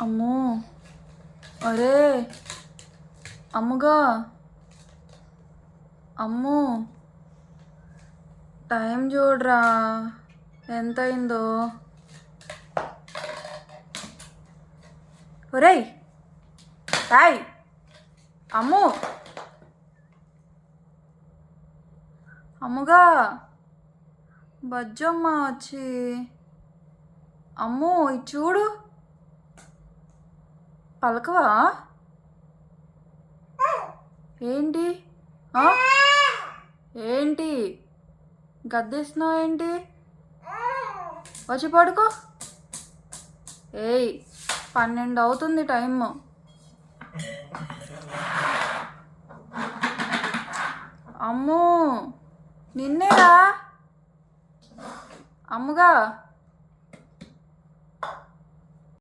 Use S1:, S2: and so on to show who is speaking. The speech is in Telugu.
S1: అమ్మో, అరే అమ్ముగా, అమ్ము టైం చూడరా ఎంత అయిందో. ఒరేయ్ హాయ్ అమ్ము, అమ్ముగా బజ్జమ్మ వచ్చి. అమ్ము ఇది చూడు, పలకవా ఏంటి? ఏంటి గద్దేస్తున్నావు ఏంటి? వచ్చి పడుకో. ఏయ్ 12 అవుతుంది టైం. అమ్ము నిన్నేరా అమ్ముగా.